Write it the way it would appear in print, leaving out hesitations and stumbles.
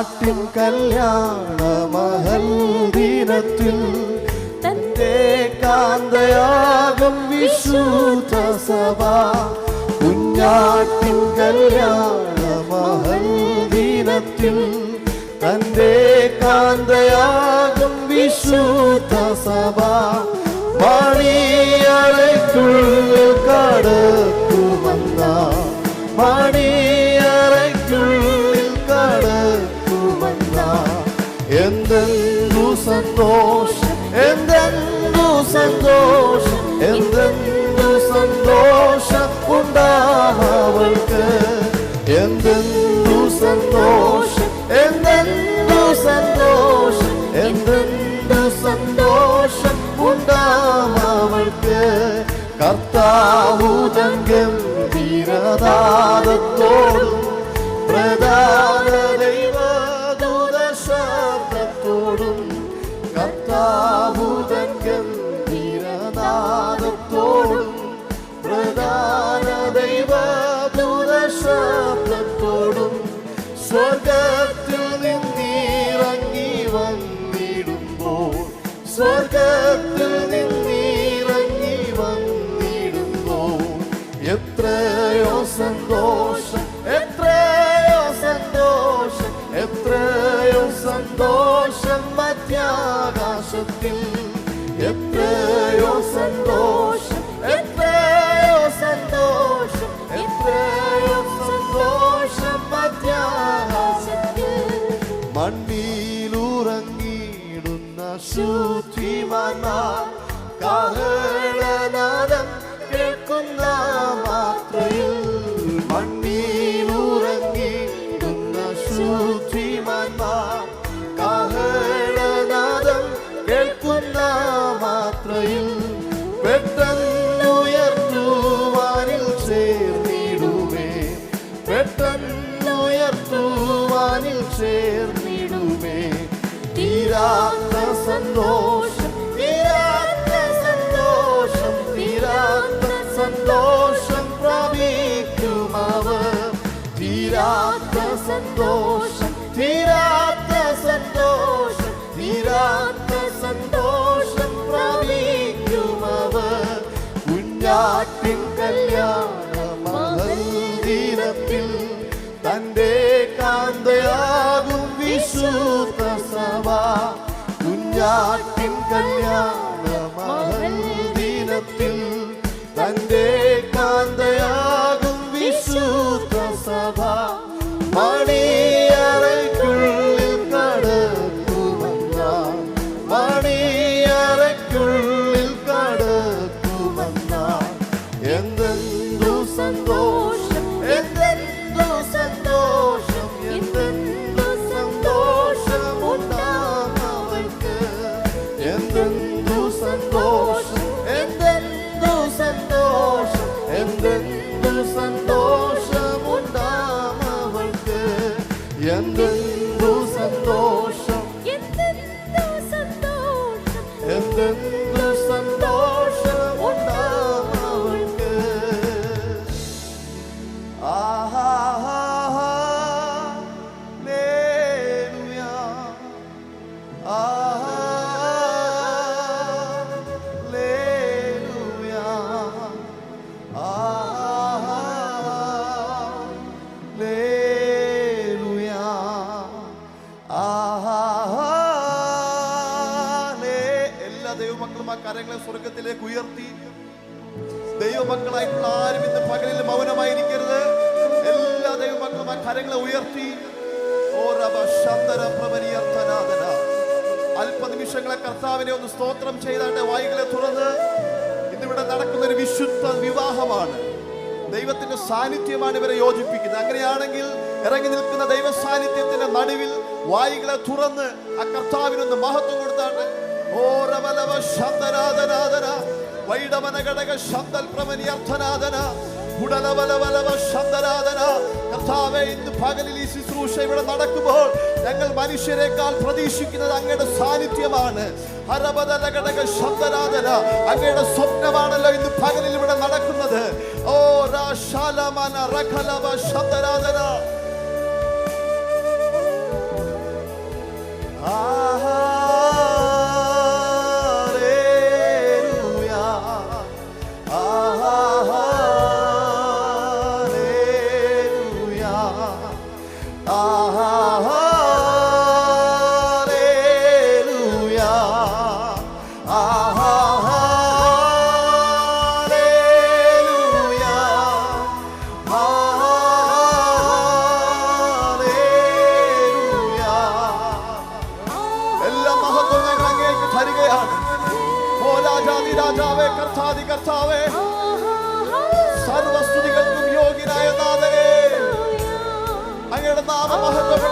കുഞ്ഞാട്ടിൻ കല്യാണ മഹൽ ദിനത്തിൽ തന്റെ കാന്തയാകും വിശുദ്ധ സഭ. കുഞ്ഞാട്ടിൻ കല്യാണ മഹൽ ദിനത്തിൽ തന്റെ കാന്തയാകും വിശുദ്ധ സഭ. മണിയറയ്ക്കുള്ളിൽ കടക്കുമെന്ന മണിയറയ്ക്കുള്ളിൽ കടക്കുമെന്ന എന്തെന്തു സന്തോഷം, എന്തെന്തു സന്തോഷം, എന്തെന്തു സന്തോഷം ഉണ്ടാവൾക്ക്. എന്തെന്തു സന്തോഷം, എന്തെന്തു സന്തോഷം, എന്തെന്തു സന്തോഷം ഉണ്ടാവൾക്ക്. കർത്താവുതൻ ഗംഭീരനാദത്തോടും പ്രധാന ദൈവദൂത ശബ്ദത്തോടും, കർത്താവുതൻ ഗംഭീരനാദത്തോടും പ്രധാന ദൈവദൂത ശബ്ദത്തോടും സ്വർഗത്തിൽ നിന്നിറങ്ങി വന്നിടുമ്പോൾ, സ്വർഗത്തിൽ നിന്നിറങ്ങി വന്നിടുമ്പോൾ എത്രയോ സന്തോഷം, എത്രയോ സന്തോഷം, എത്രയോ സന്തോഷം മധ്യാകാശത്തിൽ. എത്രയോ സന്തോഷം, എത്രയോ സന്തോഷം, എത്രയോ സന്തോഷം മധ്യാകാശത്തിൽ. മണ്ണിലുറങ്ങിയിടുന്ന ശുദ്ധിമാന്മാർ കാഹളനാദം കേൾക്കുന്ന മാത്രയിൽ, മണ്ണിലുറങ്ങിയിടുന്ന ശുദ്ധിമാന്മാർ കാഹളനാദം കേൾക്കുന്ന മാത്രയിൽ പെട്ടെന്നുയർത്തുവാനിൽ ചേർന്നിടുമേ, പെട്ടെന്നുയർത്തുവാനിൽ ചേർന്നിടുമേ. തീരാത്ത സന്തോഷം, തീരാത്ത സന്തോഷം, തീരാത്ത സന്തോഷം പ്രാപിക്കുമവർ. തീരാത്ത സന്തോഷം, തീരാത്ത സന്തോഷം, തീരാത്ത സന്തോഷം പ്രാപിക്കുമവർ. കുഞ്ഞാട്ടിൻ കല്യാണ മഹൽ ദിനത്തിൽ തന്റെ കാന്തയാകും വിശുദ്ധ സഭ. കുഞ്ഞാട്ടിൻ കല്യാണ മഹൽ ദിനത്തിൽ തന്റെ കാന്തയാകും വിശുദ്ധ സഭ. മണിയറയ്ക്കുള്ളിൽ കടക്കുമെന്ന മണിയറയ്ക്കുള്ളിൽ കടക്കുമെന്ന എന്തെന്തു സന്തോഷം, എന്തെന്തു സന്തോഷം, എന്തെന്തു സന്തോഷം ഉണ്ടാവൾക്ക്. എന്തെന്തു സന്തോഷം, എന്തെന്തു സന്തോഷം, എന്തെന്തു സന്തോഷം ഉണ്ടാവൾക്ക്. എന്തെന്തു സന്തോഷം, എന്തെന്തു സന്തോഷം, എന്തെന്തു സന്തോഷം ഉണ്ടാവൾക്ക്. ഹല്ലേലൂയ, ഹല്ലേലൂയ, ഹല്ലേലൂയ, എല്ലാ ദൈവമക്കളും ആ കരങ്ങളെ സ്വർഗത്തിലേക്ക് ഉയർത്തി. ദൈവമക്കളായിട്ടുള്ള ആരും ഇന്ന് പകലിൽ മൗനമായിരിക്കരുത്. എല്ലാ ദൈവമക്കളും ആ കരങ്ങളെ ഉയർത്തി. അല്പനിമിഷങ്ങളെ കർത്താവിനെ ഒന്ന് സ്തോത്രം ചെയ്താണ്ട് വായികളെ തുറന്ന്. ഇന്നിവിടെ നടക്കുന്ന ഒരു വിശുദ്ധ വിവാഹമാണ്. ദൈവത്തിന്റെ സാന്നിധ്യമാണ് ഇവരെ യോജിപ്പിക്കുന്നത്. അങ്ങനെയാണെങ്കിൽ ഇറങ്ങി നിൽക്കുന്ന ദൈവ സാന്നിധ്യത്തിന്റെ നടുവിൽ വായികളെ തുറന്ന് ആ കർത്താവിനൊന്ന് മഹത്വം കൊടുത്താണ്ട്. ഓരവലവ ശബ്ദനാഥനാഥന വൈഡവന ഘടക ശബ്ദൽ പ്രമനിയർത്ഥനാഥന ഉടലവലവലവ ശബ്ദനാഥന. കർത്താവേ, ഇന്ന് പകലിൽ ഈ ശുശ്രൂഷ ഇവിടെ നടക്കുമ്പോൾ ഞങ്ങൾ മനുഷ്യരെക്കാൾ പ്രതീക്ഷിക്കുന്നത് അങ്ങയുടെ സാന്നിധ്യമാണ്. ഹരബദല ഘടക ശബ്ദനാഥന, അങ്ങയുടെ സ്വപ്നമാണല്ലോ ഇന്ന് പകലിൽ ഇവിടെ നടക്കുന്നത്. ഓ രാശാലമന റഖലവ ശബ്ദനാഥന. രാജാവേ, കർത്താതി കർത്താവേ, സർവസ്തുതികൾക്കും യോഗ്യനായ നാഥനേ, അങ്ങയുടെ നാമം മഹത്വപ്പെടട്ടെ.